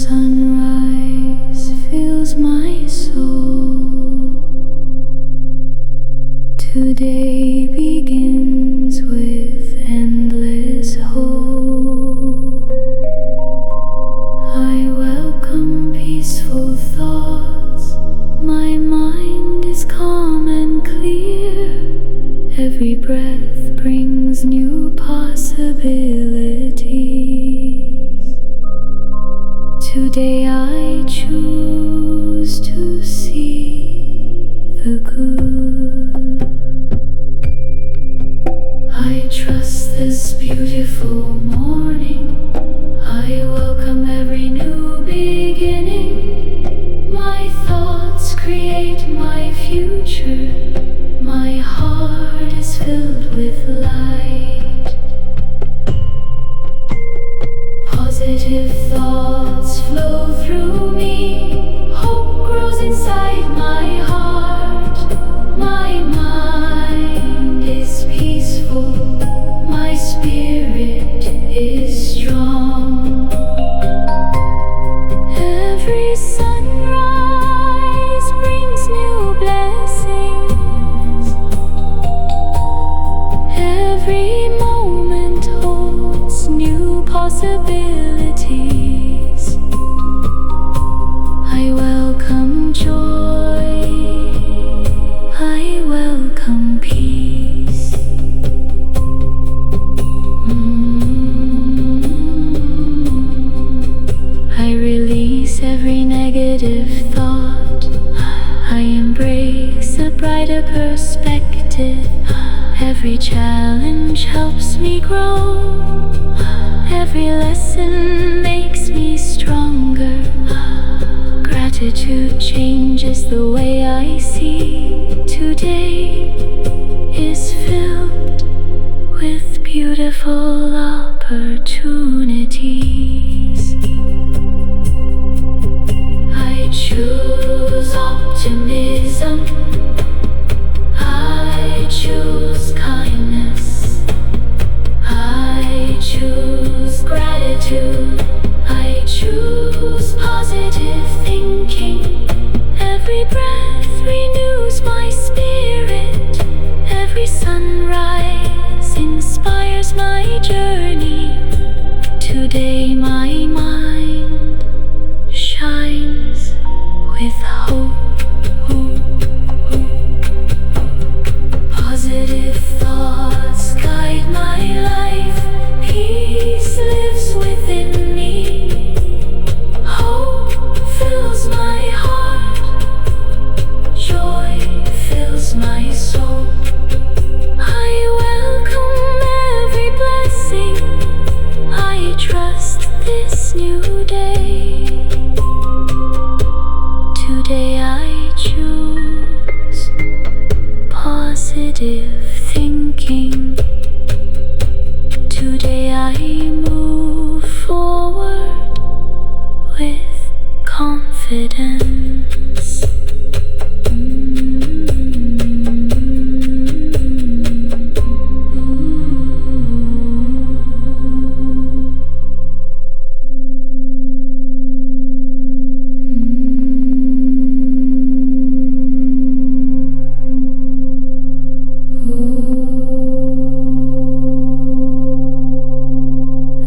sunrise fills my soul. Today begins with endless hope. I welcome peaceful thoughts. My mind is calm and clear. Every breath brings new possibilities. Today I choose to see the good. I trust this beautiful morning. I welcome every new beginning. My thoughts create my future. My heart is filled with light. Positive thoughts flow through me. Hope grows inside my heart. My mind is peaceful. My spirit is strong. Every sunrise brings new blessings. Every moment holds new possibilities. I welcome joy. I welcome peace. I release every negative thought. I embrace a brighter perspective. Every challenge helps me grow. Every lesson makes me stronger. Gratitude changes the way I see. Today is filled with beautiful opportunities. I choose optimism. I choose kindness. I choose gratitude. I choose positive thinking. Every breath renews my spirit. Every sunrise inspires my journey. Today my mind shines with hope. Positive thoughts guide my life. Peace lives within me. Hope fills my heart. Joy fills my soul. I welcome every blessing. I trust this new day. Today I choose positive thinking. Today I move forward with confidence.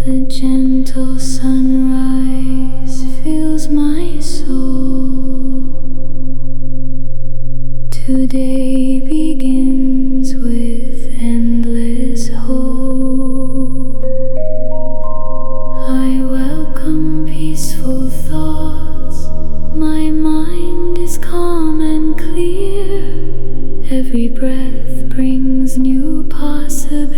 A gentle sunrise fills my soul. Today begins with endless hope. I welcome peaceful thoughts. My mind is calm and clear. Every breath brings new possibilities.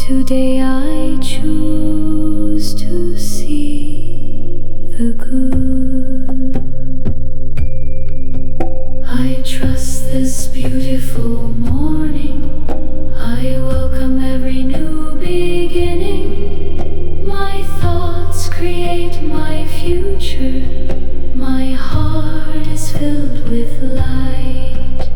Today I choose to see the good. I trust this beautiful morning. I welcome every new beginning. My thoughts create my future. My heart is filled with light.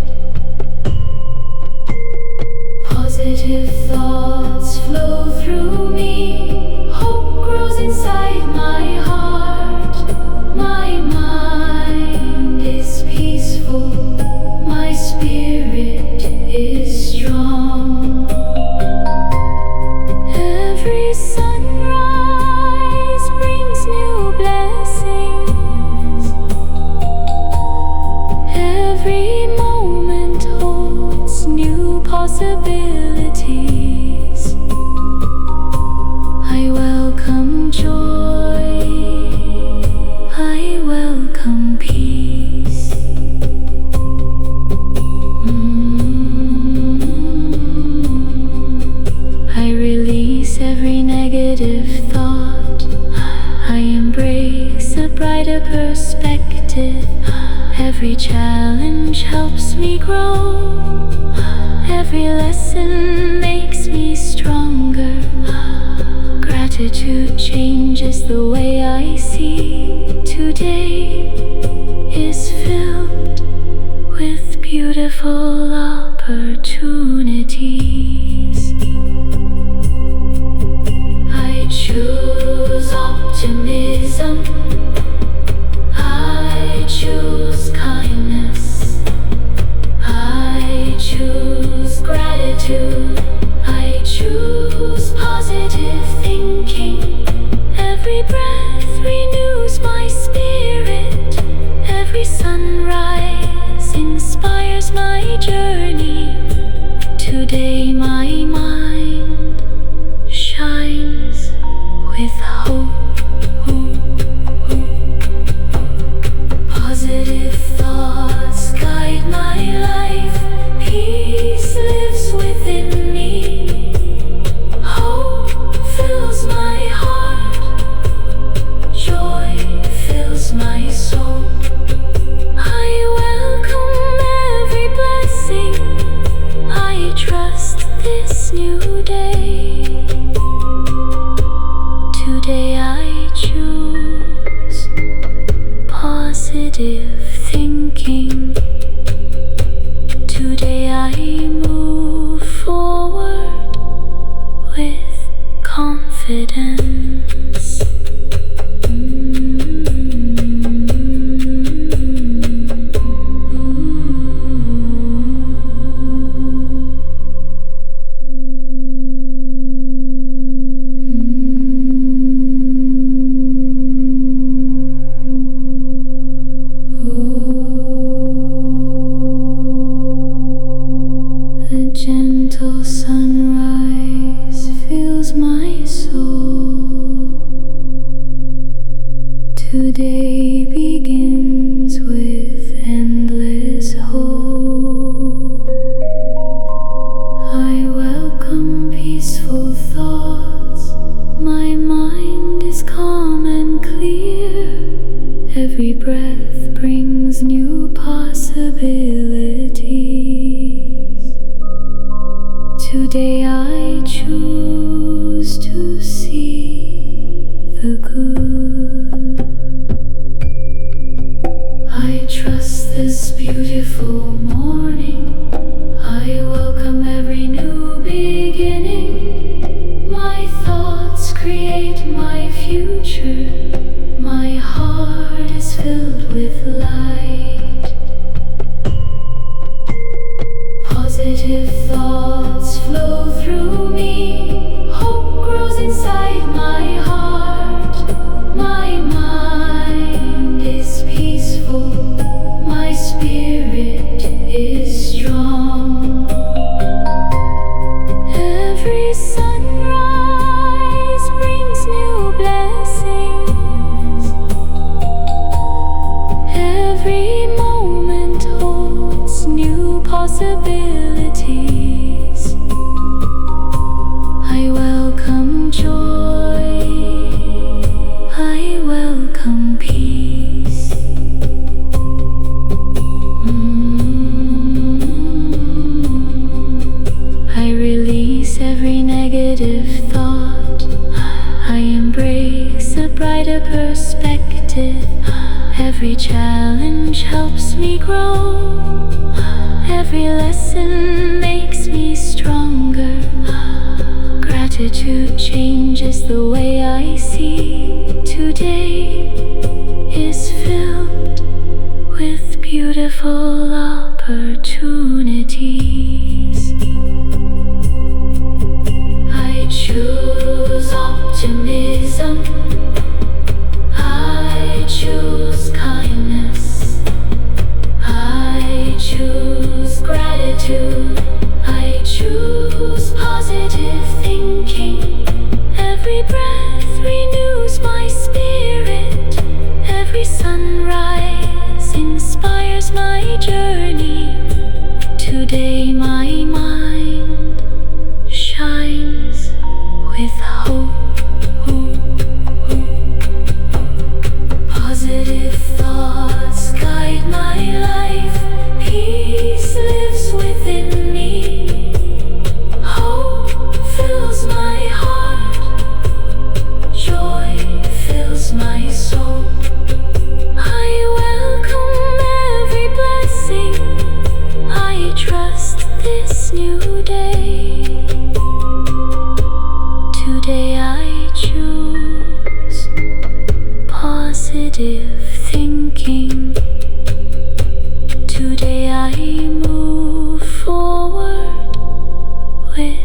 Positive thoughts flow through me. Hope grows inside my heart. My mind is peaceful. My spirit is strong. Every sunrise brings new blessings. Every moment holds new possibilities. I welcome joy. I welcome peace. I release every negative thought. I embrace a brighter perspective. Every challenge helps me grow. Every lesson makes me stronger. Gratitude changes the way I see. Today is filled with beautiful opportunities. I choose optimism. I choose kindness. I choose gratitude. I choose positive thinking. Every breath renews my spirit. Every sunrise inspires my journey. Today my mind shines with hope. Positive thoughts guide my life. Peace lives within me. Hope fills my heart. Joy fills my soul. I welcome every blessing. I trust this new day. Today I choose positive thinking. Today I move forward with confidence. A gentle sunrise fills my soul. Today begins with endless hope. I welcome peaceful thoughts. My mind is calm and clear. Every breath brings new possibilities. Today I choose to see the good. I trust this beautiful morning. I welcome every new beginning. My thoughts create my future. My heart is filled with light. Positive thoughts flow through me. Hope grows inside my heart. My mind is peaceful. My spirit is strong. Every sunrise brings new blessings. Every moment holds new possibilities. I welcome joy. I welcome peace. I release every negative thought. I embrace a brighter perspective. Every challenge helps me grow. Every lesson makes me stronger. Gratitude changes the way I see. Today is filled with beautiful opportunities. I choose optimism. I choose kindness. I choose gratitude. I choose positive thinking. Every breath renews my spirit. Every sunrise inspires my journey. Today my mind shines with hope. Positive thoughts guide my life. Peace lives within me. Hope fills my heart. Joy fills my soul. I welcome every blessing. I trust this new day. Today I choose positive thinking. Today I move forward with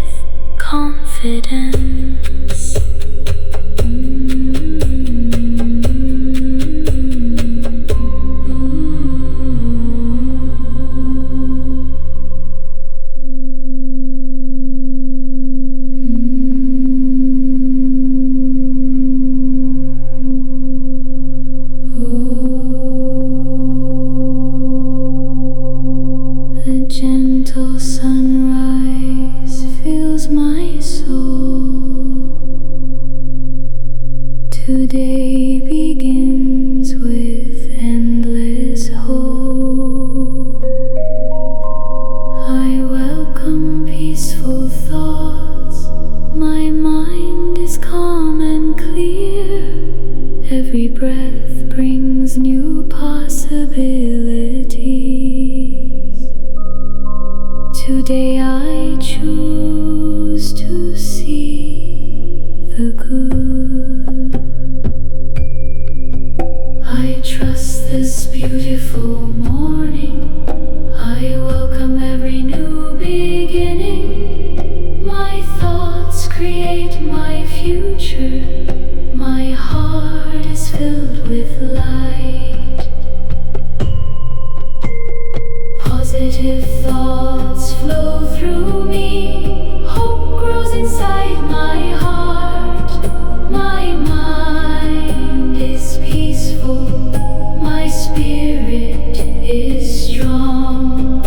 confidence. The gentle sunrise fills my soul. Today begins with endless hope. I welcome peaceful thoughts. My mind is calm and clear. Every breath brings new possibilities. Today I choose to see the good. I trust this beautiful morning. I welcome every new beginning. My thoughts create my future. My heart is filled with light. Positive thoughts flow through me. Hope grows inside my heart. My mind is peaceful. My spirit is strong.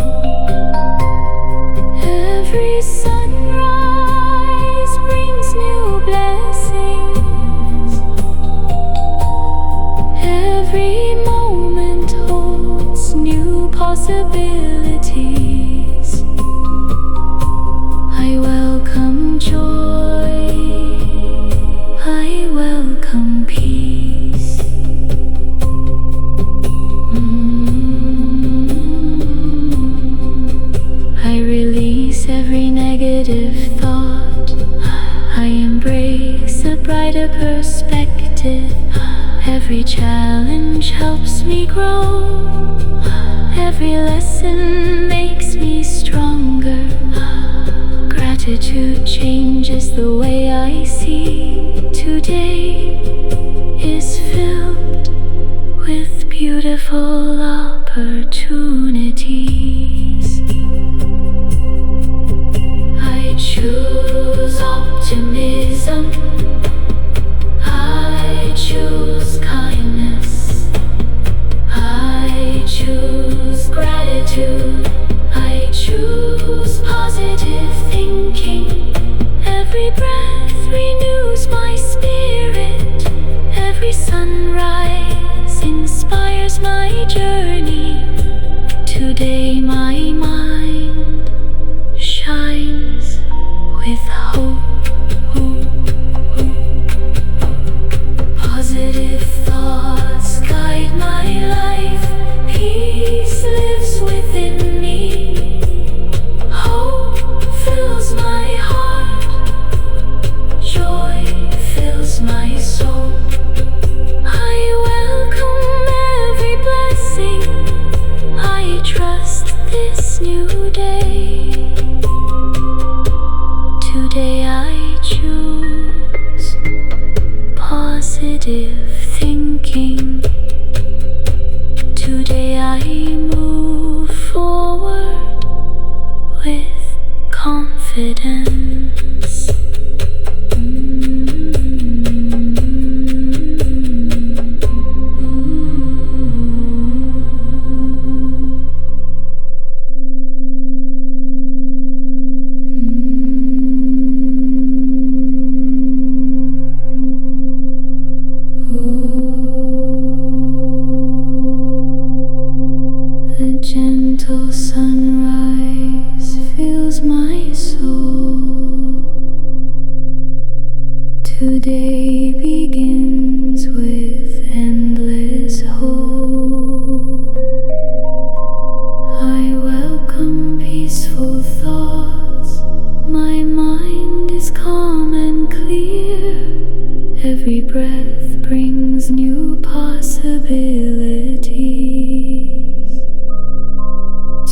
Every sunrise brings new blessings. Every moment holds new possibilities. I welcome joy. I welcome peace. I release every negative thought. I embrace a brighter perspective. Every challenge helps me grow. Every lesson makes me stronger. Gratitude changes the way I see. Today is filled with beautiful opportunities. I choose optimism. I choose kindness. I choose gratitude. I choose positive thinking. Every breath renews my spirit. Every sunrise inspires my journey. Today my mind shines with hope. Positive thoughts guide my life. Peace lives within me. Hope fills my heart. positive thinking. Today I move forward with confidence. The gentle sunrise fills my soul. Today begins with endless hope. I welcome peaceful thoughts. My mind is calm and clear. Every breath brings new possibilities.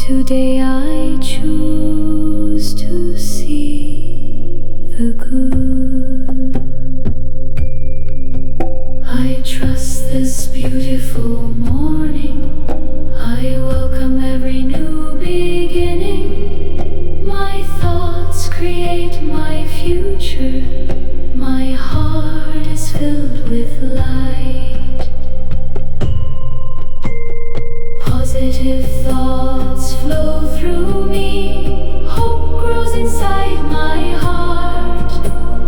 Today I choose to see the good. I trust this beautiful morning. I welcome every new beginning. My thoughts create my future. My heart is filled with light. Positive thoughts flow through me. Hope grows inside my heart.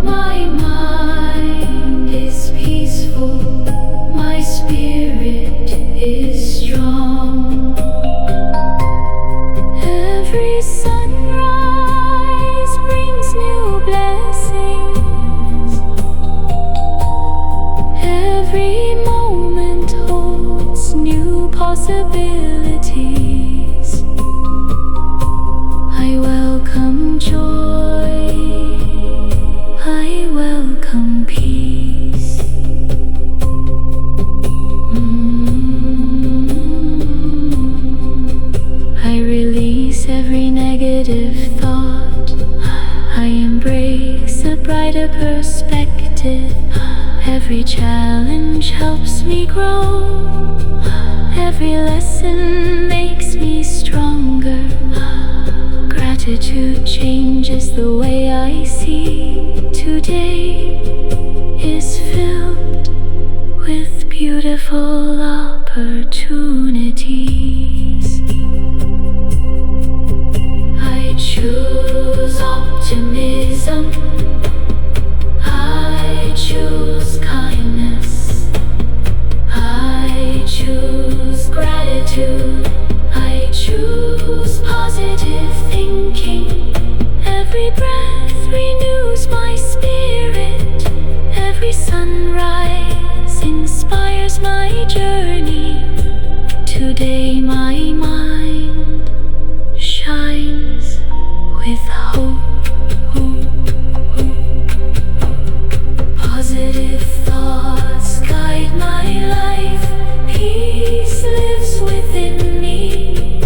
My mind is peaceful. My spirit is strong. Every sunrise brings new blessings. Every moment holds new possibilities. I welcome joy. I welcome peace. I release every negative thought. I embrace a brighter perspective. Every challenge helps me grow. Every lesson makes me stronger. Gratitude changes the way I see. Today is filled with beautiful opportunities. I choose optimism. I choose kindness. I choose gratitude. I choose positive thinking. Every breath renews my spirit. Every sunrise inspires my journey. Today my mind shines with hope. Positive thoughts guide my life. Peace lives within me.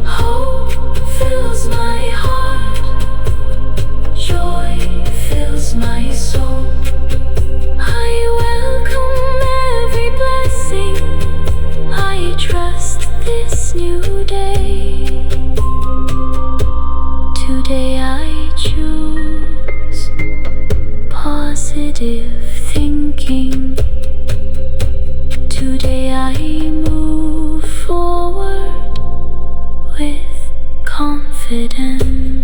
Hope fills my heart. Joy fills my soul. I welcome every blessing. I trust this new day. Today I choose positive thinking. Today I move forward with confidence.